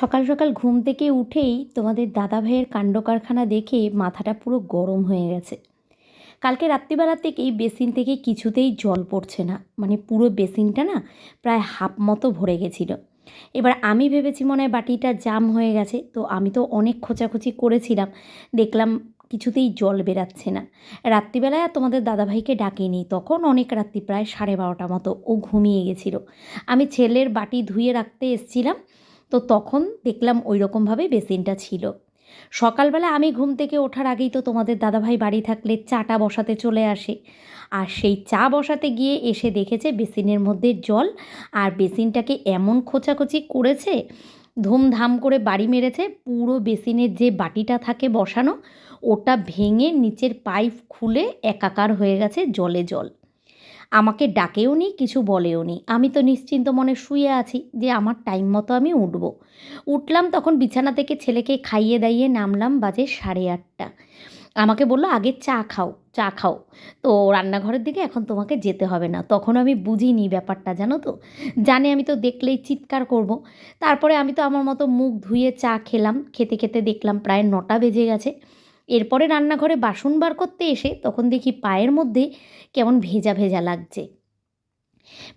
সকাল সকাল ঘুম থেকে উঠেই তোমাদের দাদাভাইয়ের কাণ্ডকারখানা দেখে মাথাটা পুরো গরম হয়ে গেছে। কালকে রাত্রিবেলা থেকেই বেসিন থেকে কিছুতেই জল পড়ছে না, মানে পুরো বেসিনটা না প্রায় হাফ মতো ভরে গেছিলো। এবার আমি ভেবেছি মনে হয় বাটিটা জাম হয়ে গেছে, তো আমি তো অনেক খোঁচাখুচি করেছিলাম, দেখলাম কিছুতেই জল বেরাচ্ছে না। রাত্রিবেলায় আর তোমাদের দাদাভাইকে ডাকিনি, তখন অনেক রাত্রি, প্রায় 12:30 মতো, ও ঘুমিয়ে গেছিলো। আমি ছেলের বাটি ধুয়ে রাখতে এসছিলাম, তো তখন দেখলাম ওই রকমভাবে বেসিনটা ছিল। সকালবেলা আমি ঘুম থেকে ওঠার আগেই তো তোমাদের দাদাভাই বাড়ি থাকলে চাটা বসাতে চলে আসে, আর সেই চা বসাতে গিয়ে এসে দেখেছে বেসিনের মধ্যে জল, আর বেসিনটাকে এমন খোঁচাখুচি করেছে, ধুমধাম করে বাড়ি মেরেছে, পুরো বেসিনের যে বাটিটা থাকে বসানো ওটা ভেঙে নিচের পাইপ খুলে একাকার হয়ে গেছে জলে জল। আমাকে ডাকেও নি, কিছু বলেও নি। আমি তো নিশ্চিন্ত মনে শুয়ে আছি যে আমার টাইম মতো আমি উঠব। উঠলাম তখন বিছানা থেকে, ছেলেকে খাইয়ে দাইয়ে নামলাম, বাজে 8:30। আমাকে বলল আগে চা খাও, চা খাও, তো রান্নাঘরের দিকে এখন তোমাকে যেতে হবে না। তখন আমি বুঝিনি ব্যাপারটা, জানো তো, জানে আমি তো দেখলেই চিৎকার করব। তারপরে আমি তো আমার মতো মুখ ধুয়ে চা খেলাম, খেতে খেতে দেখলাম প্রায় 9টা বেজে গেছে। এরপরে রান্নাঘরে বাসন বার করতে এসে তখন দেখি পায়ের মধ্যে কেমন ভেজা ভেজা লাগছে।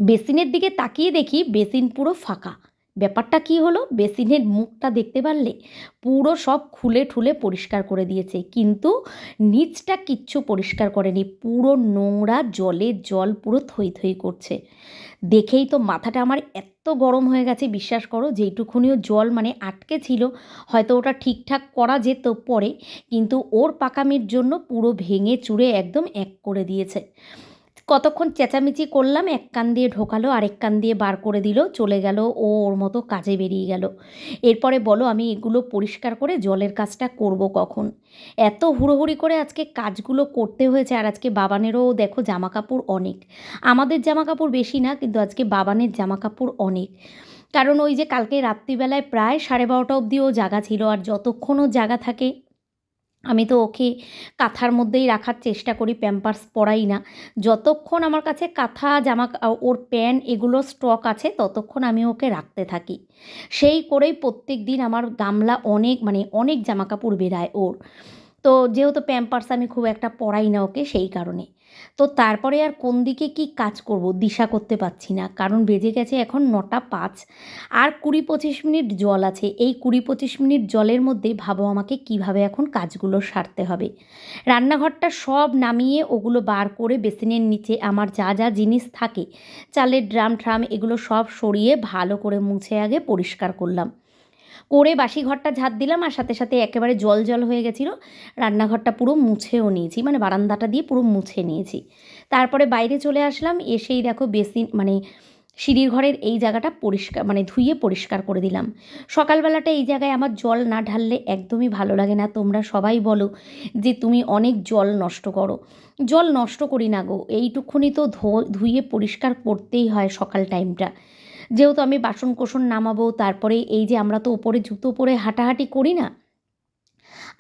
বেসিনের দিকে তাকিয়ে দেখি বেসিন পুরো ফাঁকা। ব্যাপারটা কী হলো, বেসিনের মুখটা দেখতে পারলে পুরো সব খুলে ঠুলে পরিষ্কার করে দিয়েছে, কিন্তু নিচটা কিচ্ছু পরিষ্কার করেনি, পুরো নোংরা, জলে জল পুরো থই থই করছে। দেখেই তো মাথাটা আমার এত গরম হয়ে গেছে, বিশ্বাস করো, যেইটুকুনিও জল মানে আটকে ছিল হয়তো ওটা ঠিকঠাক করা যেত পরে, কিন্তু ওর পাকামির জন্য পুরো ভেঙে চুরে একদম এক করে দিয়েছে। কতক্ষণ চেঁচামেচি করলাম, এক কান দিয়ে ঢোকালো, আরেক কান দিয়ে বার করে দিল, চলে গেল, ও ওর মতো কাজে বেরিয়ে গেল। এরপরে বলো আমি এগুলো পরিষ্কার করে জলের কাজটা করব কখন? এত হুড়োহুড়ি করে আজকে কাজগুলো করতে হয়েছে। আর আজকে বাবানেরও দেখো জামা কাপড় অনেক, আমাদের জামা কাপড় বেশি না, কিন্তু আজকে বাবানের জামা কাপড় অনেক। কারণ ওই যে কালকে রাত্রিবেলায় প্রায় 12:30 অবধি ও জাগা ছিল, আর যতক্ষণ ও জাগা থাকে আমি তো ওকে কাঁথার মধ্যেই রাখার চেষ্টা করি, প্যাম্পার্স পরাই না। যতক্ষণ আমার কাছে কাঁথা, ওর প্যান্ট এগুলো স্টক আছে ততক্ষণ আমি ওকে রাখতে থাকি। সেই করেই প্রত্যেক দিন আমার গামলা অনেক, মানে অনেক জামা কাপড় বেরায় ওর। তো যেহেতু প্যাম্পার্স আমি খুব একটা পরাই না ওকে, সেই কারণে। তো তারপরে আর কোন দিকে কি কাজ করব দিশা করতে পারছি না, কারণ বেজে গেছে এখন 9টা 5। আর 20-25 মিনিট জল আছে, এই 20-25 মিনিট জলের মধ্যে ভাবো আমাকে কিভাবে এখন কাজগুলো সারতে হবে। রান্নাঘরটা সব নামিয়ে ওগুলো বার করে বেসিনের নিচে আমার যা যা জিনিস থাকে, চালের ড্রাম ট্রাম এগুলো সব সরিয়ে ভালো করে মুছে আগে পরিষ্কার করলাম। করে বাসি ঘরটা ঝাঁট দিলাম, আর সাথে সাথে একেবারে জল জল হয়ে গেছিলো, রান্নাঘরটা পুরো মুছেও নিয়েছি, মানে বারান্দাটা দিয়ে পুরো মুছে নিয়েছি। তারপরে বাইরে চলে আসলাম, এসেই দেখো বেসিন মানে সিঁড়ির ঘরের এই জায়গাটা পরিষ্কার, মানে ধুয়ে পরিষ্কার করে দিলাম। সকালবেলাটা এই জায়গায় আমার জল না ঢাললে একদমই ভালো লাগে না। তোমরা সবাই বলো যে তুমি অনেক জল নষ্ট করো। জল নষ্ট করি না গো, এইটুকুনি তো ধুয়ে পরিষ্কার করতেই হয় সকাল টাইমটা। যেহেতু আমি বাসন কোসন নামাবো, তারপরে এই যে আমরা তো ওপরে জুতো পরে হাঁটাহাঁটি করি না,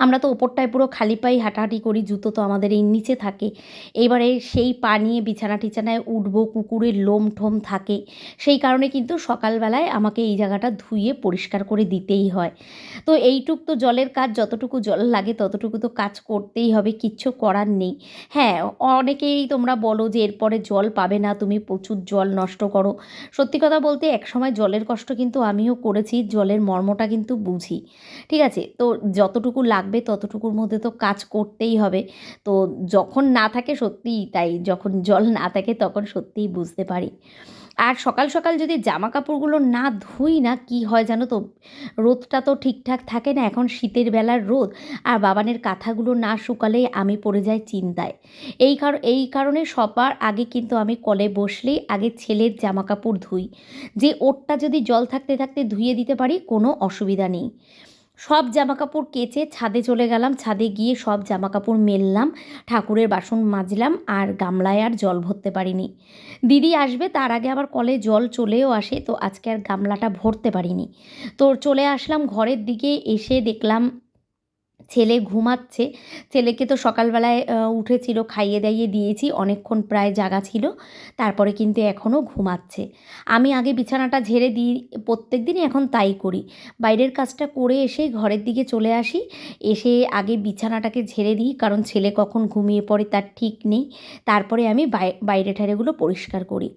আমরা তো ওপরটায় পুরো খালি পায়েই হাঁটাহাঁটি করি, জুতো তো আমাদের এই নিচে থাকে। এবারে সেই পা নিয়ে বিছানা টিছানায় উঠবো, কুকুরের লোম ঠোম থাকে, সেই কারণে কিন্তু সকালবেলায় আমাকে এই জায়গাটা ধুয়ে পরিষ্কার করে দিতেই হয়। তো এইটুক তো জলের কাজ, যতটুকু জল লাগে ততটুকু তো কাজ করতেই হবে, কিচ্ছু করার নেই। হ্যাঁ, অনেকেই তোমরা বলো যে এরপরে জল পাবে না, তুমি প্রচুর জল নষ্ট করো। সত্যি কথা বলতে একসময় জলের কষ্ট কিন্তু আমিও করেছি, জলের মর্মটা কিন্তু বুঝি। ঠিক আছে, তো যতটুকু লাগবে ততটুকুর মধ্যে তো কাজ করতেই হবে। তো যখন না থাকে, সত্যিই তাই, যখন জল না থাকে তখন সত্যিই বুঝতে পারি। আর সকাল সকাল যদি জামা কাপড়গুলো না ধুই না, কি হয় জানো তো, রোদটা তো ঠিকঠাক থাকে না, এখন শীতের বেলার রোদ, আর বাবানের কাঁথাগুলো না শুকালেই আমি পড়ে যাই চিন্তায়। এই কারণে সবার আগে কিন্তু আমি কলে বসলেই আগে ছেলের জামা কাপড় ধুই, যে ওরটা যদি জল থাকতে থাকতে ধুয়ে দিতে পারি কোনো অসুবিধা নেই। সব জামাকাপড় কেচে ছাদে চলে গেলাম, ছাদে গিয়ে সব জামাকাপড় মেললাম, ঠাকুরের বাসন মাজলাম, আর গামলায় আর জল ভরতে পারিনি। দিদি আসবে তার আগে আবার কলে জল চলেও আসে, তো আজকে আর গামলাটা ভরতে পারিনি। তো চলে আসলাম ঘরের দিকে, এসে দেখলাম ছেলে ঘুমাচ্ছে। ছেলেকে তো সকালবেলায় উঠেছিল, খাইয়ে দাইয়ে দিয়েছি, অনেকক্ষণ প্রায় জাগা ছিল। তারপরে কিন্তু এখনও ঘুমাচ্ছে। আমি আগে বিছানাটা ঝেড়ে দিই, প্রত্যেকদিনই এখন তাই করি। বাইরের কাজটা করে এসে ঘরের দিকে চলে আসি, এসে আগে বিছানাটাকে ঝেড়ে দিই, কারণ ছেলে কখন ঘুমিয়ে পড়ে তার ঠিক নেই। তারপরে আমি বাইরে ঠাইরেগুলো পরিষ্কার করি।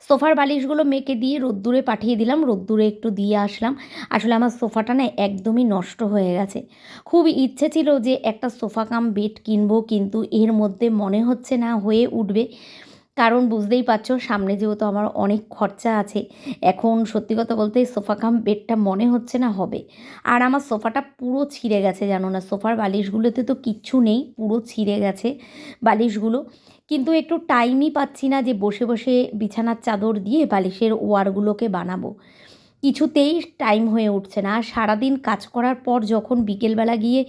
সোফার বালিশগুলো মেকে দিয়ে রোদ্দুরে পাঠিয়ে দিলাম, রোদ্দুরে একটু দিয়ে আসলাম। আসলে আমার সোফাটা না একদমই নষ্ট হয়ে গেছে। খুব ইচ্ছে ছিল যে একটা সোফা কাম বেড কিনবো, কিন্তু এর মধ্যে মনে হচ্ছে না হয়ে উঠবে। কারণ বুঝতেই পারছো সামনে যেহেতু আমার অনেক খরচা আছে। এখন সত্যি কথা বলতে সোফা কাম বেডটা মনে হচ্ছে না হবে। আর আমার সোফাটা পুরো ছিঁড়ে গেছে জানো না, সোফার বালিশগুলোতে তো কিচ্ছু নেই, পুরো ছিঁড়ে গেছে বালিশগুলো। কিন্তু একটু টাইমই পাচ্ছি না যে বসে বসে বিছানার চাদর দিয়ে বালিশের ওয়ারগুলোকে বানাবো। কিছুতেই টাইম হয়ে উঠছে না। আর সারাদিন কাজ করার পর যখন বিকেলবেলা গিয়ে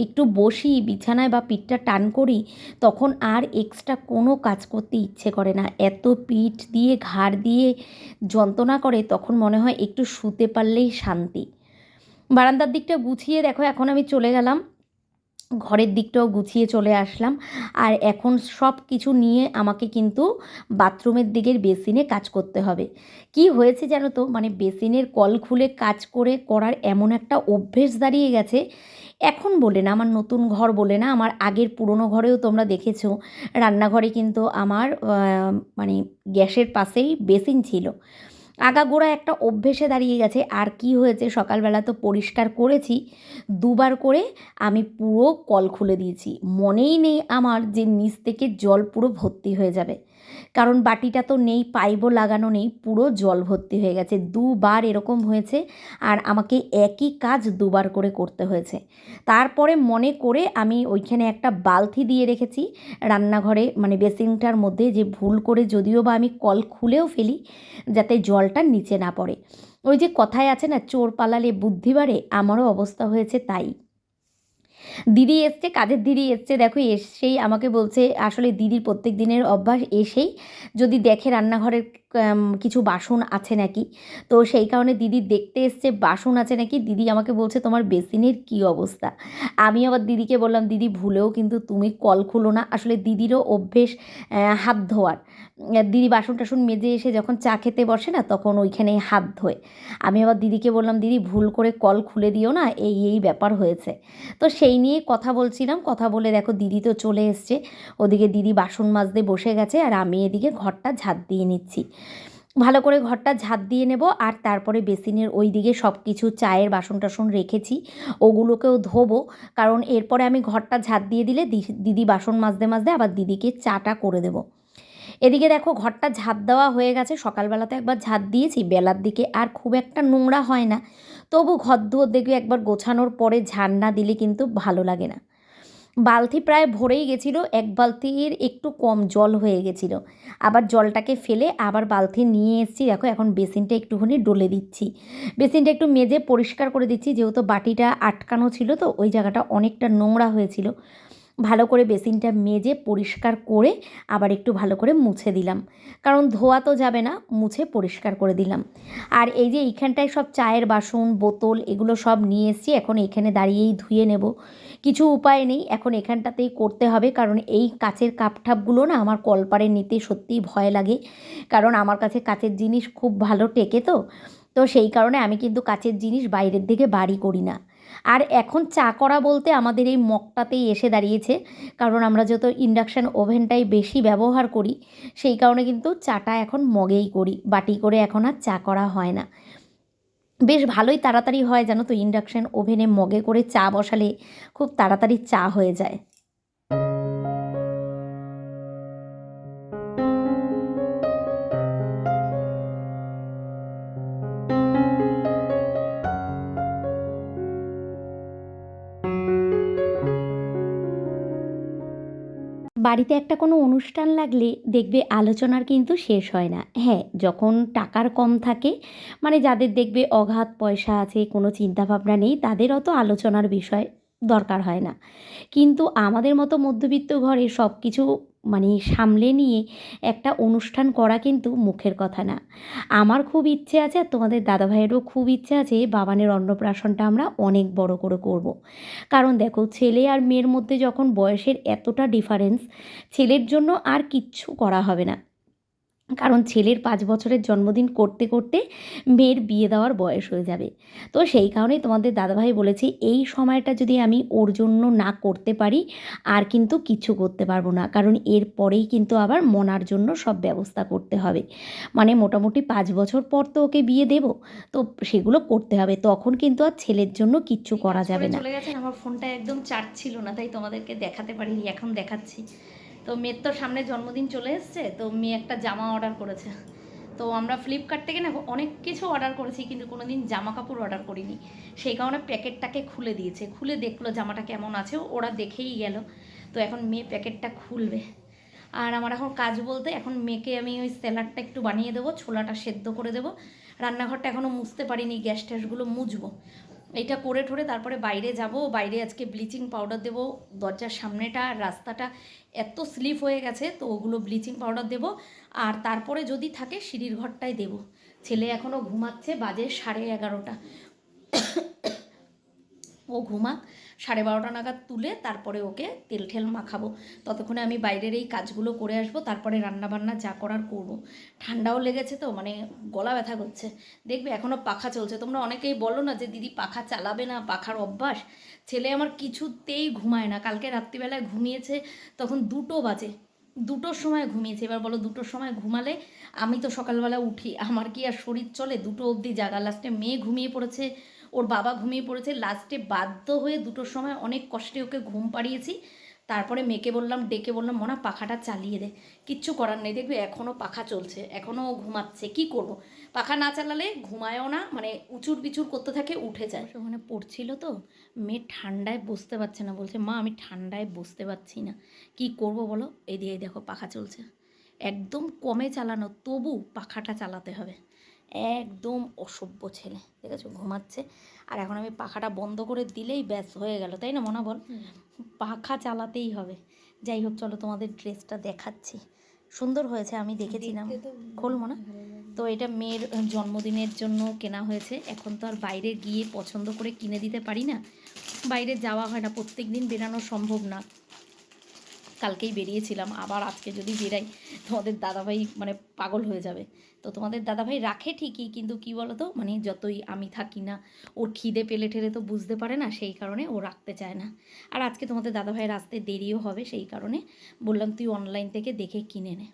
একটু বসি বিছানায় বা পিঠটা টান করি, তখন আর এক্সট্রা কোনো কাজ করতে ইচ্ছে করে না। এত পিঠ দিয়ে ঘাড় দিয়ে যন্ত্রণা করে, তখন মনে হয় একটু শুতে পারলেই শান্তি। বারান্দার দিকটা গুছিয়ে দেখো এখন আমি চলে গেলাম, ঘরের দিকটাও গুছিয়ে চলে আসলাম। আর এখন সব কিছু নিয়ে আমাকে কিন্তু বাথরুমের দিকের বেসিনে কাজ করতে হবে। কি হয়েছে জানো তো, মানে বেসিনের কল খুলে কাজ করার এমন একটা অভ্যেস দাঁড়িয়ে গেছে। এখন বলে না, আমার নতুন ঘর বলে না, আমার আগের পুরনো ঘরেও তোমরা দেখেছো রান্নাঘরে কিন্তু আমার মানে গ্যাসের পাশেই বেসিন ছিল। আগাগোড়া একটা অভ্যেসে দাঁড়িয়ে গেছে। আর কি হয়েছে, সকালবেলা তো পরিষ্কার করেছি, দুবার করে আমি পুরো কল খুলে দিয়েছি। মনেই নেই আমার যে নিচ থেকে জল পুরো ভর্তি হয়ে যাবে, কারণ বাটিটা তো নেই, পাইপও লাগানো নেই, পুরো জল ভর্তি হয়ে গেছে। দুবার এরকম হয়েছে, আর আমাকে একই কাজ দুবার করে করতে হয়েছে। তারপরে মনে করে আমি ওইখানে একটা বালতি দিয়ে রেখেছি রান্নাঘরে, মানে বেসিনটার মধ্যে, যে ভুল করে যদিও বা আমি কল খুলেও ফেলি যাতে জলটা নিচে না পড়ে। ওই যে কথায় আছে না, চোর পালালে বুদ্ধি বাড়ে, আমারও অবস্থা হয়েছে তাই। দিদি এসছে, কাজের দিদি এসছে, দেখো এসেই আমাকে বলছে, আসলে দিদির প্রত্যেক দিনের অভ্যাস এসেই যদি দেখে রান্নাঘরের কিছু বাসন আছে নাকি, তো সেই কারণে দিদি দেখতে এসছে বাসন আছে নাকি। দিদি আমাকে বলছে তোমার বেসিনের কী অবস্থা। আমি আবার দিদিকে বললাম, দিদি ভুলেও কিন্তু তুমি কল খুলো না। আসলে দিদিরও অভ্যেস হাত ধোয়ার। দিদি বাসন টাসন মেজে এসে যখন চা খেতে বসে না, তখন ওইখানেই হাত ধোয়। আমি আবার দিদিকে বললাম, দিদি ভুল করে কল খুলে দিও না, এই এই ব্যাপার হয়েছে। তো সেই নিয়ে কথা বলছিলাম, কথা বলে দেখো দিদি তো চলে এসছে। ওদিকে দিদি বাসন মাজতে বসে গেছে, আর আমি এদিকে ঘরটা ঝাঁট দিয়ে নিচ্ছি। ভালো করে ঘরটা ঝাঁট দিয়ে নেব, আর তারপরে বেসিনের ওই দিকে সব কিছু চায়ের বাসন টাসন রেখেছি, ওগুলোকেও ধোবো। কারণ এরপরে আমি ঘরটা ঝাঁট দিয়ে দিলে দিদি বাসন মাজতে মাজতে আবার দিদিকে চাটা করে দেবো। এদিকে দেখো ঘরটা ঝাঁট দেওয়া হয়ে গেছে, সকালবেলাতে একবার ঝাঁট দিয়েছি, বেলার দিকে আর খুব একটা নোংরা হয় না। তবু ঘর দুয়ার দেখবে একবার গোছানোর পরে ঝাড় না দিলে কিন্তু ভালো লাগে না। বালতি প্রায় ভরেই গেছিলো, এক বালতির একটু কম জল হয়ে গেছিলো। আবার জলটাকে ফেলে আবার বালতি নিয়ে এসেছি। দেখো এখন বেসিনটা একটুখানি ডলে দিচ্ছি, বেসিনটা একটু মেজে পরিষ্কার করে দিচ্ছি, যেহেতু বাটিটা আটকানো ছিল তো ওই জায়গাটা অনেকটা নোংরা হয়েছিল। ভালো করে বেসিনটা মেজে পরিষ্কার করে আবার একটু ভালো করে মুছে দিলাম, কারণ ধোয়া তো যাবে না, মুছে পরিষ্কার করে দিলাম। আর এই যে এইখানটায় সব চায়ের বাসন বোতল এগুলো সব নিয়ে এসেছি, এখন এখানে দাঁড়িয়েই ধুয়ে নেব। কিছু উপায় নেই, এখন এখানটাতেই করতে হবে, কারণ এই কাচের কাপ ঠাপগুলো না আমার কলপারে নিতে সত্যিই ভয় লাগে, কারণ আমার কাছে কাচের জিনিস খুব ভালো টেকে তো। তো সেই কারণে আমি কিন্তু কাচের জিনিস বাইরের দিকে বাড়ি করি না। আর এখন চা করা বলতে আমাদের এই মগটাতেই এসে দাঁড়িয়েছে, কারণ আমরা যত ইন্ডাকশান ওভেনটাই বেশি ব্যবহার করি, সেই কারণে কিন্তু চাটা এখন মগেই করি, বাটি করে এখন আর চা করা হয় না। বেশ ভালোই তাড়াতাড়ি হয় জানো তো, ইন্ডাকশান ওভেনে মগে করে চা বসালে খুব তাড়াতাড়ি চা হয়ে যায়। বাড়িতে একটা কোনো অনুষ্ঠান লাগলে দেখবে আলোচনার কিন্তু শেষ হয় না। হ্যাঁ, যখন টাকার কম থাকে, মানে যাদের দেখবে অগাধ পয়সা আছে, কোনো চিন্তাভাবনা নেই, তাদের অত আলোচনার বিষয় দরকার হয় না। কিন্তু আমাদের মতো মধ্যবিত্ত ঘরে সব কিছু মানে সামলে নিয়ে একটা অনুষ্ঠান করা কিন্তু মুখের কথা না। আমার খুব ইচ্ছে আছে আর তোমাদের দাদাভাইয়েরও খুব ইচ্ছে আছে বাবানের অন্নপ্রাশনটা আমরা অনেক বড় করে করব। কারণ দেখো ছেলে আর মেয়ের মধ্যে যখন বয়সের এতটা ডিফারেন্স, ছেলের জন্য আর কিচ্ছু করা হবে না। কারণ ছেলের 5 বছরের জন্মদিন করতে করতে মেয়ের বিয়ে দেওয়ার বয়স হয়ে যাবে। তো সেই কারণেই তোমাদের দাদাভাই বলেছে এই সময়টা যদি আমি ওর জন্য না করতে পারি আর কিন্তু কিচ্ছু করতে পারবো না। কারণ এর পরেই কিন্তু আবার মনার জন্য সব ব্যবস্থা করতে হবে। মানে মোটামুটি 5 বছর পর তো ওকে বিয়ে দেব, তো সেগুলো করতে হবে। তখন কিন্তু আর ছেলের জন্য কিচ্ছু করা যাবে না। চলে গেছেন, আমার ফোনটা একদম চার্জ ছিল না, তাই তোমাদেরকে দেখাতে পারিনি, এখন দেখাচ্ছি। তো মেয়ের তো সামনে জন্মদিন চলে এসছে, তো মেয়ে একটা জামা অর্ডার করেছে। তো আমরা ফ্লিপকার্ট থেকে না অনেক কিছু অর্ডার করেছি, কিন্তু কোনো দিন জামা কাপড় অর্ডার করিনি। সেই কারণে প্যাকেটটাকে খুলে দিয়েছে, খুলে দেখলো জামাটা কেমন আছে, ওরা দেখেই গেল। তো এখন মেয়ে প্যাকেটটা খুলবে। আর আমার এখন কাজ বলতে, এখন মেয়েকে আমি ওই স্যালাডটা একটু বানিয়ে দেবো, ছোলাটা সেদ্ধ করে দেবো। রান্নাঘরটা এখনও মুছতে পারিনি, গ্যাস ট্যাসগুলো মুছবো। এটা করে ঠোরে তারপরে বাইরে যাব। বাইরে আজকে ব্লিচিং পাউডার দেবো, দরজার সামনেটা আর রাস্তাটা এত স্লিপ হয়ে গেছে, তো ওগুলো ব্লিচিং পাউডার দেবো। আর তারপরে যদি থাকে সিঁড়ির ঘরটায় দেবো। ছেলে এখনও ঘুমাচ্ছে, বাজে 11:30। ও ঘুমাক, 12:30 নাগাদ তুলে তারপরে ওকে তেল ঠেল মাখাবো। ততক্ষণে আমি বাইরের এই কাজগুলো করে আসবো, তারপরে রান্নাবান্না যা করার করবো। ঠান্ডাও লেগেছে তো, মানে গলা ব্যথা করছে। দেখবে এখনও পাখা চলছে। তোমরা অনেকেই বলো না যে দিদি পাখা চালাবে না, পাখার অভ্যাস। ছেলে আমার কিছুতেই ঘুমায় না। কালকে রাত্রিবেলায় ঘুমিয়েছে তখন 2টো বাজে, 2টোর সময় ঘুমিয়েছে। এবার বলো 2টোর সময় ঘুমালে আমি তো সকালবেলা উঠি, আমার কি আর শরীর চলে? 2টো অবধি জাগা। লাস্টে মেয়ে ঘুমিয়ে পড়েছে, ওর বাবা ঘুমিয়ে পড়েছে। লাস্টে বাধ্য হয়ে 2টোর সময় অনেক কষ্টে ওকে ঘুম পাড়িয়েছি। তারপরে মেয়েকে বললাম, ডেকে বললাম মনা পাখাটা চালিয়ে দে। কিচ্ছু করার নেই, দেখবি এখনও পাখা চলছে, এখনও ঘুমাচ্ছে। কি করব? পাখা না চালালে ঘুমায়ও না, মানে উঁচুর পিচুর করতে থাকে, উঠে যায়। ওখানে পড়ছিল তো, মেয়ে ঠান্ডায় বসতে পারছে না, বলছে মা আমি ঠান্ডায় বসতে পারছি না। কি করব বলো? এই দিয়ে দেখো পাখা চলছে, একদম কমে চালানো, তবু পাখাটা চালাতে হবে। একদম অসভ্য ছেলে, দেখেছো ঘুমাচ্ছে। আর এখন আমি পাখাটা বন্ধ করে দিলেই ব্যাস হয়ে গেল, তাই না মনা বল? পাখা চালাতেই হবে। যাই হোক চলো তোমাদের ড্রেসটা দেখাচ্ছি, সুন্দর হয়েছে, আমি দেখেছিলাম। খোলবো না তো, এটা মেয়ের জন্মদিনের জন্য কেনা হয়েছে। এখন তো আর বাইরে গিয়ে পছন্দ করে কিনে দিতে পারি না, বাইরে যাওয়া হয় না, প্রত্যেক দিন বেরানো সম্ভব না। কালকেই বেরিয়েছিলাম, আবার আজকে যদি বেরাই তোমাদের দাদাভাই মানে পাগল হয়ে যাবে। তো তোমাদের দাদাভাই রাখে ঠিকই, কিন্তু কি বলো তো, মানে যতই আমি থাকি না, ওর খিদে পেলে ঠেলে তো বুঝতে পারে না, সেই কারণে ও রাখতে চায় না। আর আজকে তোমাদের দাদাভাইয়ের আসতে দেরিও হবে, সেই কারণে বললাম তুই অনলাইন থেকে দেখে কিনে নে।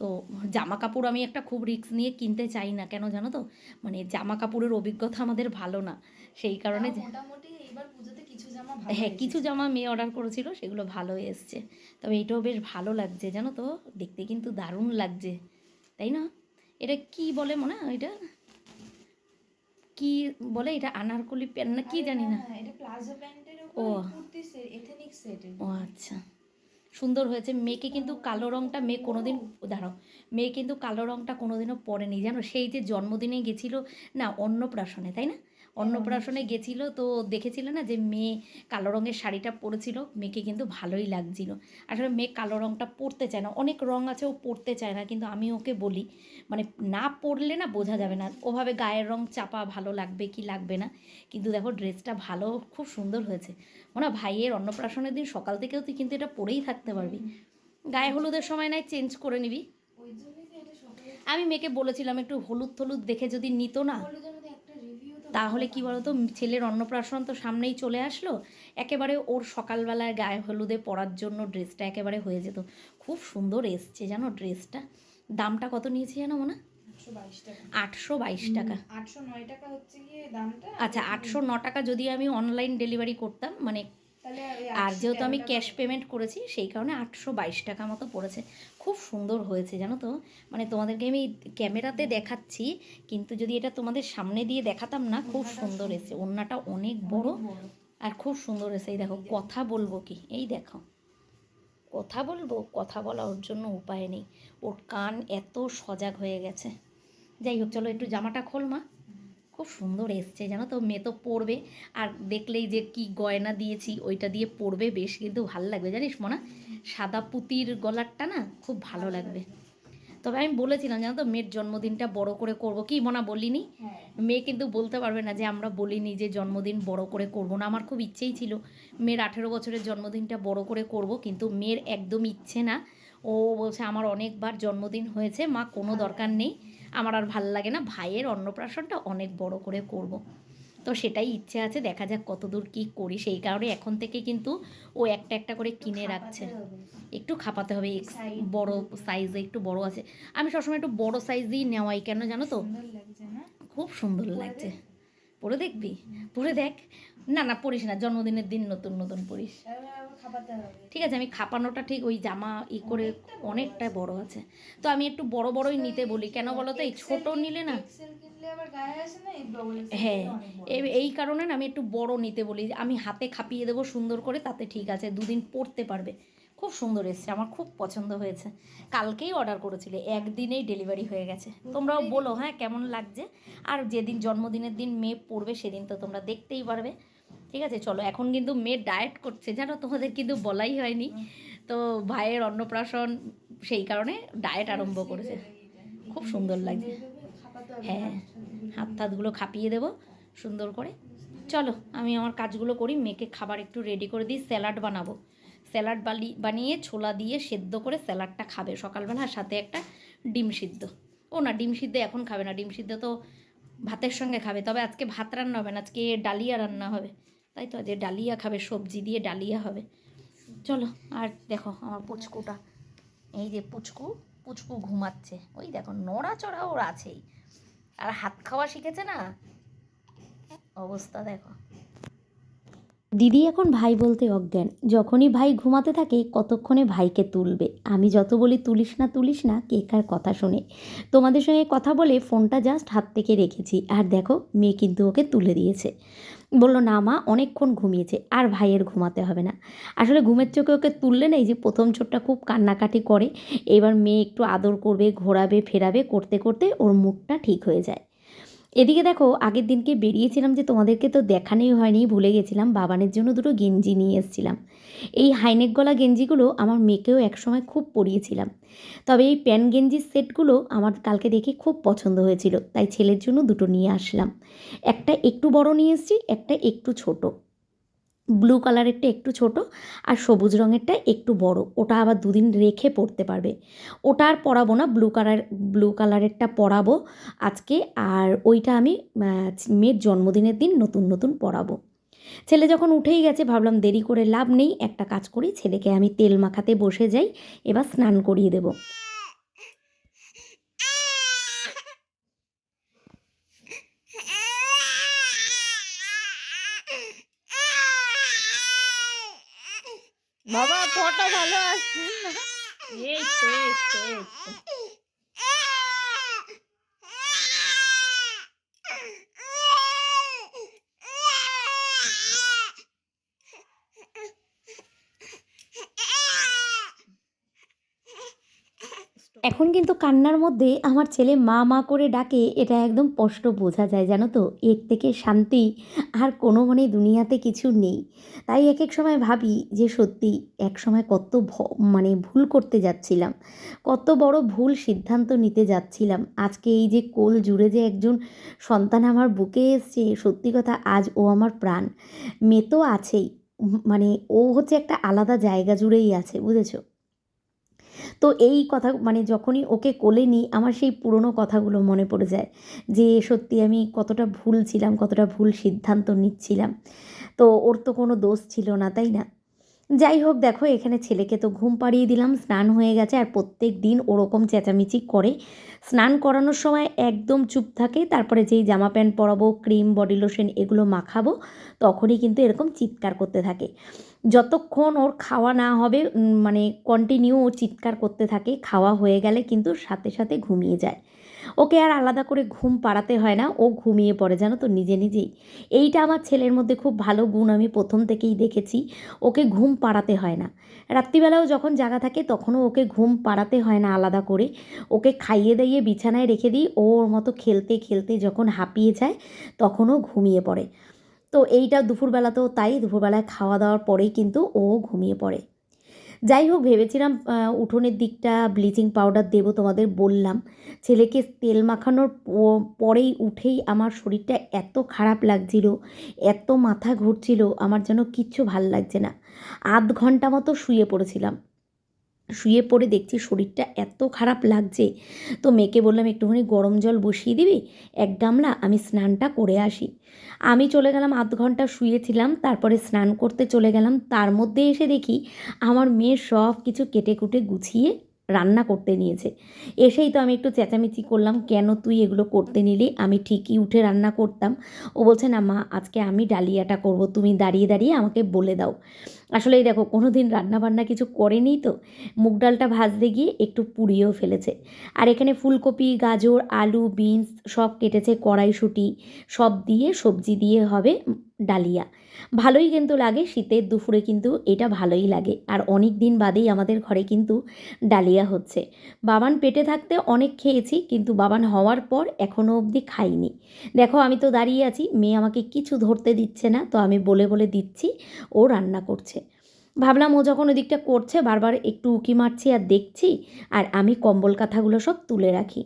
তো জামা কাপড় আমি একটা খুব রিস্ক নিয়ে কিনতে চাই না, কেন জানো তো, মানে জামা কাপড়ের অভিজ্ঞতা আমাদের ভালো না, সেই কারণে। মোটামুটি এইবার পুজোতে কিছু জামা হ্যাঁ, কিছু জামা মেয়ে অর্ডার করেছিল, সেগুলো ভালো এসছে। তবে এটাও বেশ ভালো লাগছে জানো তো, দেখতে কিন্তু দারুণ লাগছে, তাই না? এটা কি বলে মনে হয়, এটা কি বলে, এটা আনারকলি প্যান্ট না কি জানি না। এটা প্লাজো প্যান্টের ও উপর কুর্তি সেট, এথনিক সেট। ও আচ্ছা, সুন্দর হয়েছে। মেয়েকে কিন্তু কালো রঙটা মেয়ে কোনোদিন, দাঁড়াও, মেয়ে কিন্তু কালো রঙটা কোনোদিনও পরেনি জানো। সেই যে জন্মদিনে গেছিলো না, অন্নপ্রাশনে, তাই না? অন্নপ্রাশনে গেছিলো তো, দেখেছিলে না যে মেয়ে কালো রঙের শাড়িটা পরেছিল, মেয়েকে কিন্তু ভালোই লাগছিল। আসলে মেয়ে কালো রঙটা পরতে চায় না, অনেক রঙ আছে ও পরতে চায় না, কিন্তু আমি ওকে বলি মানে না পরলে না বোঝা যাবে না, ওভাবে গায়ের রঙ চাপা ভালো লাগবে কি লাগবে না। কিন্তু দেখো ড্রেসটা ভালো, খুব সুন্দর হয়েছে। মনে হয় ভাইয়ের অন্নপ্রাশনের দিন সকাল থেকেও তুই কিন্তু এটা পরেই থাকতে পারবি, গায়ে হলুদের সময় নয় চেঞ্জ করে নিবি। আমি মেয়েকে বলেছিলাম একটু হলুদ টলুদ দেখে যদি নিত না, তাহলে কি বলতো, ছেলের অন্নপ্রাশন তো সামনেই চলে আসলো, একেবারে ওর সকালবেলায় গায়ে হলুদে পরার জন্য ড্রেসটা একেবারে হয়ে যেত। খুব সুন্দর এসছে জানো ড্রেসটা। দামটা কত নিয়েছে জানো মনে? 822 টাকা। 809 টাকা হচ্ছে গিয়ে দামটা। আচ্ছা, 809 টাকা যদি আমি অনলাইন ডেলিভারি করতাম, মানে আর যেহেতু আমি ক্যাশ পেমেন্ট করেছি সেই কারণে 822 টাকা মতো পড়েছে। খুব সুন্দর হয়েছে জানো তো, মানে তোমাদেরকে আমি ক্যামেরাতে দেখাচ্ছি, কিন্তু যদি এটা তোমাদের সামনে দিয়ে দেখাতাম না, খুব সুন্দর এসেছে। ওড়নাটা অনেক বড় আর খুব সুন্দর এসেছে। এই দেখো, কথা বলবো কি, এই দেখো কথা বলবো, কথা বলা ওর জন্য উপায় নেই, ওর কান এত সজাগ হয়ে গেছে। যাই হোক চলো একটু জামাটা খোল মা। খুব সুন্দর এসছে জানো তো, মেয়ে তো পরবে, আর দেখলেই যে কি গয়না দিয়েছি ওইটা দিয়ে পরবে, বেশ কিন্তু ভালো লাগবে জানিস মনা, সাদা পুঁতির গলারটা না খুব ভালো লাগবে। তবে আমি বলেছিলাম জানো তো মেয়ের জন্মদিনটা বড় করে করব, কি মনা বলিনি? হ্যাঁ মেয়ে কিন্তু বলতে পারবে না যে আমরা বলিনি যে জন্মদিন বড় করে করব না। আমার খুব ইচ্ছেই ছিল মেয়ের 18 বছরের জন্মদিনটা বড় করে করব, কিন্তু মেয়ের একদম ইচ্ছে না। ও বলছে আমার অনেকবার জন্মদিন হয়েছে মা, কোনো দরকার নেই, আমার আর ভাল লাগে না, ভাইয়ের অন্নপ্রাশনটা অনেক বড় করে করব। তো সেটাই ইচ্ছে আছে, দেখা যাক কতদূর কী করি। সেই কারণে এখন থেকে কিন্তু ও একটা একটা করে কিনে রাখছে। একটু খাপাতে হবে, বড় সাইজে একটু বড় আছে। আমি সবসময় একটু বড় সাইজই নেওয়াই, কেন জানো তো, সুন্দর লাগছে না? খুব সুন্দর লাগছে। পরে দেখবি, পরে দেখ। না না পরিস না, জন্মদিনের দিন নতুন নতুন পরিস। তাহলে আবার খাপাতে হবে। ঠিক আছে, আমি খাপানোটা ঠিক ওই জামা করে অনেকটা বড় আছে, তো আমি একটু বড় বড়ই নিতে বলি, কেন বলো তো, এই ছোট নিলে না, এক্সেল কিনলে আবার গায়ে আসে না, এই ডবল এক্সেল হ্যাঁ অনেক বড়। এই কারণে না আমি একটু বড় নিতে বলি, আমি হাতে খাপিয়ে দেবো সুন্দর করে, তাতে ঠিক আছে, দুদিন পরতে পারবে। খুব সুন্দর এসছে, আমার খুব পছন্দ হয়েছে। কালকেই অর্ডার করেছিলে, একদিনেই ডেলিভারি হয়ে গেছে। তোমরাও বলো হ্যাঁ কেমন লাগছে, আর যেদিন জন্মদিনের দিন মেয়ে পড়বে সেদিন তো তোমরা দেখতেই পারবে। ঠিক আছে, চলো এখন কিন্তু মেয়ে ডায়েট করছে জানো, তোমাদের কিন্তু বলাই হয়নি। তো ভাইয়ের অন্নপ্রাশন, সেই কারণে ডায়েট আরম্ভ করেছে। খুব সুন্দর লাগছে। হ্যাঁ, হাত টাতগুলো খাপিয়ে দেবো সুন্দর করে। চলো আমি আমার কাজগুলো করি, মেয়েকে খাবার একটু রেডি করে দিই, স্যালাড বানাবো। স্যালাড বানিয়ে ছোলা দিয়ে সেদ্ধ করে স্যালাডটা খাবে সকালবেলা, আর সাথে একটা ডিম সিদ্ধ। ও না, ডিম সিদ্ধ এখন খাবে না, ডিম সিদ্ধ তো ভাতের সঙ্গে খাবে। তবে আজকে ভাত রান্না হবে না, আজকে ডালিয়া রান্না হবে। তাই তো, আজকে ডালিয়া খাবে, সবজি দিয়ে ডালিয়া হবে। চলো, আর দেখো আমার পুচকুটা, এই যে পুচকু, পুচকু ঘুমাচ্ছে, ওই দেখো নড়াচড়া ওর আছেই, আর হাত খাওয়া শিখেছে না, অবস্থা দেখো। দিদি এখন ভাই বলতে অজ্ঞান, যখনই ভাই ঘুমাতে থাকে কতক্ষণে ভাইকে তুলবে। আমি যত বলি তুলিস না, কে কার কথা শুনে। তোমাদের সঙ্গে কথা বলে ফোনটা জাস্ট হাত থেকে রেখেছি, আর দেখো মেয়ে কিন্তু ওকে তুলে দিয়েছে। বললো না মা অনেকক্ষণ ঘুমিয়েছে, আর ভাইয়ের ঘুমাতে হবে না। আসলে ঘুমের চোখে ওকে তুললে না, এই যে প্রথম ছোটটা খুব কান্নাকাটি করে, এবার মেয়ে একটু আদর করবে, ঘোরাবে ফেরাবে, করতে করতে ওর মুডটা ঠিক হয়ে যায়। এদিকে দেখো আগের দিনকে বেরিয়েছিলাম, যে তোমাদেরকে তো দেখানোই হয়নি, ভুলে গেছিলাম, বাবানের জন্য দুটো গেঞ্জি নিয়ে এসেছিলাম। এই হাইনেক গলা গেঞ্জিগুলো আমার মেয়েকেও একসময় খুব পরিয়েছিলাম। তবে এই প্যান্ট গেঞ্জির সেটগুলো আমার কালকে দেখে খুব পছন্দ হয়েছিল, তাই ছেলের জন্য দুটো নিয়ে আসলাম। একটা একটু বড় নিয়ে এসেছি, একটা একটু ছোট। ব্লু কালারেরটা একটু ছোট, আর সবুজ রঙেরটা একটু বড়। ওটা আবার দুদিন রেখে পরতে পারবে। ওটা আর পরাবো না, ব্লু কালারেরটা পরাবো আজকে, আর ওইটা আমি মেয়ের জন্মদিনের দিন নতুন নতুন পরাবো। ছেলে যখন উঠেই গেছে ভাবলাম দেরি করে লাভ নেই, একটা কাজ করি, ছেলেকে আমি তেল মাখাতে বসে যাই, এবার স্নান করিয়ে দেবো। বাবা ফটো ভালো আসছে না, এই তো এই তো এই তো। এখন কিন্তু কান্নার মধ্যে আমার ছেলে মা মা করে ডাকে, এটা একদম স্পষ্ট বোঝা যায় জানো তো, এর থেকে শান্তি আর কোনো মানে দুনিয়াতে কিছু নেই। তাই এক এক সময় ভাবি যে সত্যি এক সময় কত মানে ভুল করতে যাচ্ছিলাম, কত বড় ভুল সিদ্ধান্ত নিতে যাচ্ছিলাম। আজকে এই যে কোল জুড়ে যে একজন সন্তান আমার বুকে এসছে, সত্যি কথা আজ ও আমার প্রাণ। মেয়ে তো আছেই, মানে ও হচ্ছে একটা আলাদা জায়গা জুড়েই আছে, বুঝেছো? তো এই কথা মানে যখনই ওকে কোলে নিই আমার সেই পুরনো কথাগুলো মনে পড়ে যায়, যে সত্যি আমি কতটা ভুল ছিলাম, কতটা ভুল সিদ্ধান্ত নিচ্ছিলাম। তো ওর তো কোনো দোষ ছিল না, তাই না? যাই হোক, দেখো এখানে ছেলেকে তো ঘুম পাড়িয়ে দিলাম, স্নান হয়ে গেছে, আর প্রত্যেক দিন ওরকম চেঁচামেচি করে। স্নান করানোর সময় একদম চুপ থাকে, তারপরে যেই জামা প্যান্ট পরাবো, ক্রিম বডি লোশন এগুলো মাখাবো, তখনই কিন্তু এরকম চিৎকার করতে থাকে। যতক্ষণ ওর খাওয়া না হবে মানে কন্টিনিউ ও চিৎকার করতে থাকে, খাওয়া হয়ে গেলে কিন্তু সাথে সাথে ঘুমিয়ে যায়। ওকে আর আলাদা করে ঘুম পাড়াতে হয় না, ও ঘুমিয়ে পড়ে জানো তো নিজে নিজেই। এইটা আমার ছেলের মধ্যে খুব ভালো গুণ আমি প্রথম থেকেই দেখেছি, ওকে ঘুম পাড়াতে হয় না। রাত্রিবেলাও যখন জাগা থাকে তখনও ওকে ঘুম পাড়াতে হয় না আলাদা করে, ওকে খাইয়ে দাইয়ে বিছানায় রেখে দিই, ও ওর মতো খেলতে খেলতে যখন হাঁপিয়ে যায় তখনও ঘুমিয়ে পড়ে। তো এইটা দুপুরবেলাতেও তাই, দুপুরবেলায় খাওয়া দাওয়ার পরেই কিন্তু ও ঘুমিয়ে পড়ে। যাই হোক, ভেবেছিলাম উঠোনের দিকটা ব্লিচিং পাউডার দেবো, তোমাদের বললাম। ছেলেকে তেল মাখানোর পরেই উঠেই আমার শরীরটা এত খারাপ লাগছিল, এত মাথা ঘুরছিল, আমার যেন কিচ্ছু ভাল লাগছে না। আধ ঘন্টা মতো শুয়ে পড়েছিলাম। শুয়ে পড়ে দেখছি শরীরটা এত খারাপ লাগছে, তো মেয়েকে বললাম একটুখানি গরম জল বসিয়ে দিবি 1 গামলা, আমি স্নানটা করে আসি। আমি চলে গেলাম, আধ ঘন্টা শুয়েছিলাম, তারপরে স্নান করতে চলে গেলাম। তার মধ্যে এসে দেখি আমার মেয়ে সব কিছু কেটে কুটে গুছিয়ে রান্না করতে নিয়েছে। এসেই তো আমি একটু চেঁচামেচি করলাম, কেন তুই এগুলো করতে নিলি, আমি ঠিকই উঠে রান্না করতাম। ও বলছে না মা, আজকে আমি ডালিয়াটা করব, তুমি দাঁড়িয়ে দাঁড়িয়ে আমাকে বলে দাও। আসলে এই দেখো, কোনো দিন রান্নাবান্না কিছু করেনি তো, মুগ ডালটা ভাজতে গিয়ে একটু পুড়িয়েও ফেলেছে। আর এখানে ফুলকপি, গাজর, আলু, বিনস সব কেটেছে, কড়াইশুঁটি সব দিয়ে সবজি দিয়ে হবে ডালিয়া। ভালোই কিন্তু লাগে, শীতের দুপুরে কিন্তু এটা ভালোই লাগে। আর অনেক দিন বাদেই আমাদের ঘরে কিন্তু ডালিয়া হচ্ছে। বাবান পেটে থাকতে অনেক খেয়েছি, কিন্তু বাবান হওয়ার পর এখনও অবধি খাইনি। দেখো আমি তো দাঁড়িয়ে আছি, মেয়ে আমাকে কিছু ধরতে দিচ্ছে না, তো আমি বলে বলে দিচ্ছি, ও রান্না করছে। ভাবলাম ও যখন ওদিকটা করছে বারবার একটু উঁকি মারছি আর দেখছি, আর আমি কম্বল কাঁথাগুলো সব তুলে রাখি।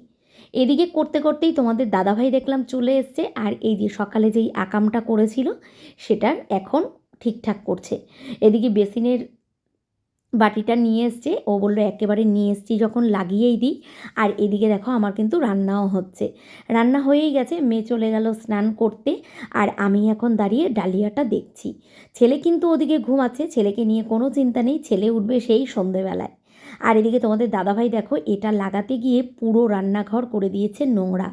এদিকে করতে করতেই তোমাদের দাদাভাই দেখলাম চলে এসছে, আর এই যে সকালে যেই আকামটা করেছিল সেটার এখন ঠিকঠাক করছে। এদিকে বেসিনের বাটিটা নিয়ে এসছে, ও বললো একেবারে নিয়ে এসছি যখন লাগিয়েই দিই। আর এদিকে দেখো আমার কিন্তু রান্নাও হচ্ছে, রান্না হয়েই গেছে, মেয়ে চলে গেল স্নান করতে, আর আমি এখন দাঁড়িয়ে ডালিয়াটা দেখছি। ছেলে কিন্তু ওদিকে ঘুমাচ্ছে, ছেলেকে নিয়ে কোনো চিন্তা নেই, ছেলে উঠবে সেই সন্ধেবেলায়। আর এদিকে তোমাদের দাদাভাই দেখো এটা লাগাতে গিয়ে পুরো রান্নাঘর করে দিয়েছে নোংরা।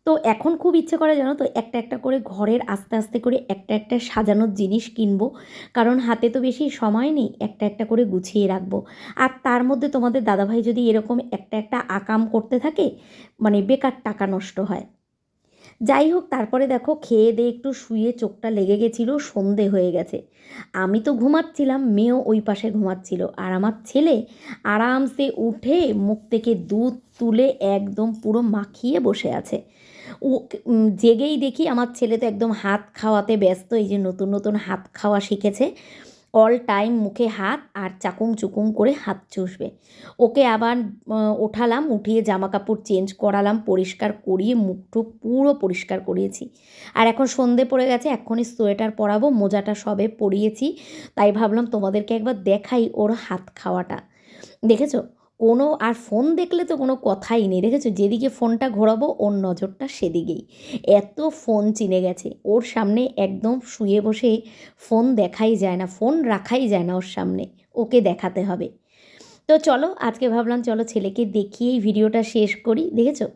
তো এখন খুব ইচ্ছে করে জানো তো, একটা একটা করে ঘরের আস্তে আস্তে করে একটা একটা সাজানোর জিনিস কিনবো, কারণ হাতে তো বেশি সময় নেই, একটা একটা করে গুছিয়ে রাখবো। আর তার মধ্যে তোমাদের দাদাভাই যদি এরকম একটা একটা আকাম করতে থাকে, মানে বেকার টাকা নষ্ট হয়। যাই হোক, তারপরে দেখো খেয়ে দিয়ে একটু শুয়ে চোখটা লেগে গেছিলো, সন্ধে হয়ে গেছে। আমি তো ঘুমাচ্ছিলাম, মেয়েও ওই পাশে ঘুমাচ্ছিল, আর আমার ছেলে আরামসে উঠে মুখ থেকে দুধ তুলে একদম পুরো মাখিয়ে বসে আছে। ও জেগেই দেখি আমার ছেলে তো একদম হাত খাওয়াতে ব্যস্ত, এই যে নতুন নতুন হাত খাওয়া শিখেছে, অল টাইম মুখে হাত আর চাকুম চুকুম করে হাত চুষবে। ওকে আবার ওঠালাম, উঠিয়ে জামা কাপড় চেঞ্জ করালাম, পরিষ্কার করিয়ে মুখ টুক পুরো পরিষ্কার করিয়েছি। আর এখন সন্ধে পড়ে গেছে, এক্ষুনি সোয়েটার পরাবো, মোজাটা সবে পরিয়েছি। তাই ভাবলাম তোমাদেরকে একবার দেখাই ওর হাত খাওয়াটা। দেখেছো, কোনো আর ফোন দেখলে তো কোনো কথাই নেই, দেখেছো যেদিকে ফোনটা ঘোরাবো ওর নজরটা সেদিকেই, এত ফোন চিনে গেছে। ওর সামনে একদম শুয়ে বসে ফোন দেখাই যায় না, ফোন রাখাই যায় না ওর সামনে, ওকে দেখাতে হবে। তো চলো আজকে ভাবলাম চলো ছেলেকে দেখিয়েই ভিডিওটা শেষ করি। দেখেছো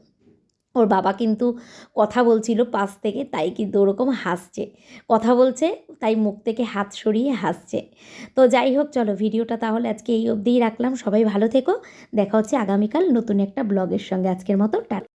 ওর বাবা কিন্তু কথা বলছিল পাশ থেকে, তাই কিন্তু ওরকম হাসছে, কথা বলছে তাই মুখ থেকে হাত সরিয়ে হাসছে। তো যাই হোক, চলো ভিডিওটা তাহলে আজকে এই অবধিই রাখলাম। সবাই ভালো থেকো, দেখা হচ্ছে আগামীকাল নতুন একটা ব্লগের সঙ্গে। আজকের মতো টাটা।